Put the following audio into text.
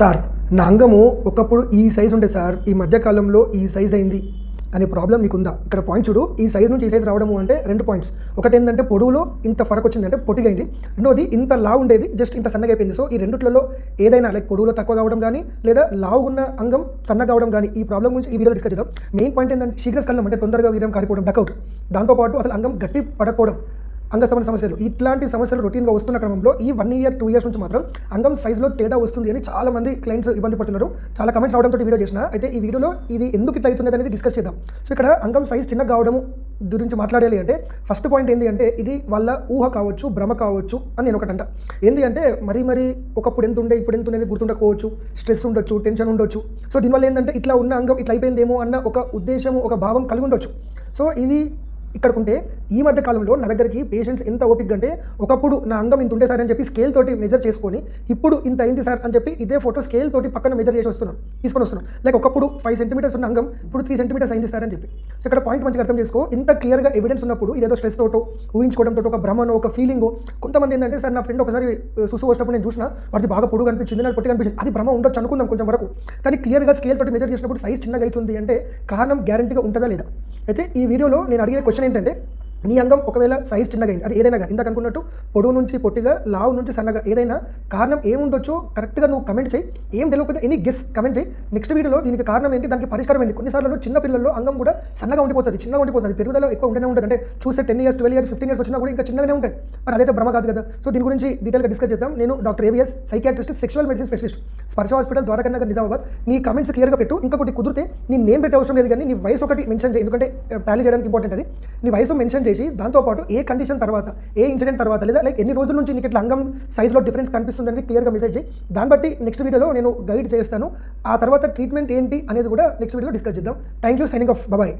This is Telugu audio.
సార్ నా అంగము ఒకప్పుడు ఈ సైజ్ ఉండే సార్, ఈ మధ్య కాలంలో ఈ సైజ్ అయింది అనే ప్రాబ్లం నీకుందా? ఇక్కడ పాయింట్ చూడు, ఈ సైజ్ నుంచి ఈ సైజ్ రావడము అంటే 2 పాయింట్స్. ఒకటి ఏంటంటే పొడవులో ఇంత ఫరక్ వచ్చిందంటే పొట్టిగైంది, రెండోది ఇంత లావు ఉండేది జస్ట్ ఇంత సన్నగా అయిపోయింది. సో ఈ రెండిట్లలో ఏదైనా లైక్ పొడవులో తక్కువ కావడం కానీ లేదా లావు ఉన్న అంగం సన్నగా కావడం కానీ ఈ ప్రాబ్లం గురించి ఈ వీడియో డిస్కస్ చేద్దాం. మెయిన్ పాయింట్ ఏంటంటే శీఘ్రస్ఖలనం అంటే తొందరగా వీర్యం కారిపోవడం, డకౌట్, దాంతోపాటు అసలు అంగం గట్టి పడకపోవడం, అంగస్తమైన సమస్యలు, ఇట్లాంటి సమస్యలు రొటీన్గా వస్తున్న క్రమంలో ఈ 1 year 2 years నుంచి మాత్రం అంగం సైజులో తేడా వస్తుంది అని చాలా మంది క్లయింట్స్ ఇబ్బంది పడుతున్నారు. చాలా కమెంట్స్ రావడంతో వీడియో చేసిన. అయితే ఈ వీడియోలో ఇది ఎందుకు ఇట్లా అవుతుంది అనేది డిస్కస్ చేద్దాం. సో ఇక్కడ అంగం సైజ్ చిన్నగా కావడం గురించి మాట్లాడాలి అంటే ఫస్ట్ పాయింట్ ఏంటి అంటే ఇది వాళ్ళ ఊహ కావచ్చు, భ్రమ కావచ్చు అని నేను ఒకటంట. ఏంటి అంటే మరీ ఒకప్పుడు ఎంత ఉండే ఇప్పుడు ఎంత ఉండేది గుర్తుండకపోవచ్చు, స్ట్రెస్ ఉండొచ్చు, టెన్షన్ ఉండొచ్చు. సో దీనివల్ల ఏంటంటే ఇట్లా ఉన్న అంగం ఇట్లా అయిపోయిందేమో అన్న ఒక ఉద్దేశం, ఒక భావం కలిగి ఉండొచ్చు. సో ఇది ఇక్కడకుంటే ఈ మధ్య కాలంలో నా దగ్గరికి పేషెంట్స్ ఎంత ఓపిక అంటే ఒకప్పుడు నా అంగం ఇంత ఉండే సార్ అని చెప్పి స్కేల్ తోటి మెజర్ చేసుకొని ఇప్పుడు ఇంత అయింది సార్ అని చెప్పి ఇదే ఫోటో స్కేల్ తోటి పక్కన మెజర్ చేసి తీసుకొని వస్తున్నాం. లైక్ ఒకప్పుడు 5 centimeters ఉన్న అంగం ఇప్పుడు 3 centimeters అయింది సార్ అని చెప్పి. సో ఇక్కడ పాయింట్ మంచిగా అర్థం చేసుకో. ఇంత క్లియర్గా ఎవిడెన్స్ ఉన్నప్పుడు ఇదేదో స్ట్రెస్ తోటో ఊహించుకోవడంతో ఒక భ్రమనో ఒక ఫీలింగో. కొంతమంది ఏంటంటే సార్ నా ఫ్రెండ్ ఒకసారి సుసు వచ్చినప్పుడు నేను చూసిన వాడికి బాగా పొడుగు అనిపించింది, నాకు పొట్టి అనిపించింది, అది భ్రమ ఉండొచ్చు అనుకుందాం కొంచెం వరకు. కానీ క్లియర్గా స్కేల్ తోటి మెజర్ చేసినప్పుడు సైజ్ చిన్నగా అవుతుంది అంటే కారణం గ్యారంటీగా ఉంటుందా లేదా? అయితే ఈ వీడియోలో నేను అడిగే క్వశ్చన్ ఏంటంటే నీ అంగం ఒకవేళ సైజ్ చిన్నగా అయింది, అది ఏదైనా కానీ ఇందాక అనుకున్నట్టు పొడవు నుంచి పొట్టిగా, లావు నుంచి సన్నగా, ఏదైనా కారణం ఏముండొచ్చో కరెక్ట్గా నువ్వు కమెంట్ చేయి. ఏం తెలియకపోతే ఎనీ గెస్ కమెంట్ చేయి. నెక్స్ట్ వీడియోలో దీనికి కారణం ఏంటి, దానికి పరిష్కారం ఏంటి. కొన్నిసార్లు చిన్న పిల్లల్లో అంగం కూడా సన్నగా ఉండిపోతుంది, చిన్నగా ఉండిపోతుంది, పెరుగుదల ఎక్కువ ఉంటూనే ఉంటుంది. అంటే చూస్తే 10 years 12 years 15 years వచ్చినా కూడా ఇంకా చిన్నగానే ఉంటాయి. మరి అదైతే భ్రమ కాదు కదా. సో దీని గురించి డీటెయిల్గా డిస్కస్ చేద్దాం. నేను doctor AVS, psychiatrist, sexual medicine specialist, స్పర్శ హాస్పిటల్, ద్వారకా నగర్, నిజామాబాద్. నీ కమెంట్స్ క్లియర్గా పెట్టు. ఇంకొకటి కుదిరితే నీ నేమ్ పెట్టే అవసరం లేదు కానీ నీ వయసు ఒకటి మెన్షన్ చేయి, ఎందుకంటే టాలీ చేయడానికి ఇంపార్టెంట్ అది. నీ వయసు మెన్షన్ చేసి దాంతోపాటు ఏ కండిషన్ తర్వాత, ఏ ఇన్సిడెంట్ తర్వాత, లేదా లైక్ ఎన్ని రోజుల నుంచి నీకు ఇట్లా అంగం సైజులో డిఫరెన్స్ కనిపిస్తుంది అనేది క్లియర్గా మెసేజ్ చేయి. దాన్ని బట్టి నెక్స్ట్ వీడియోలో నేను గైడ్ చేస్తాను. ఆ తర్వాత ట్రీట్మెంట్ ఏంటి అనేది కూడా నెక్స్ట్ వీడియోలో డిస్కస్ చేద్దాం. Thank you, signing off, bye.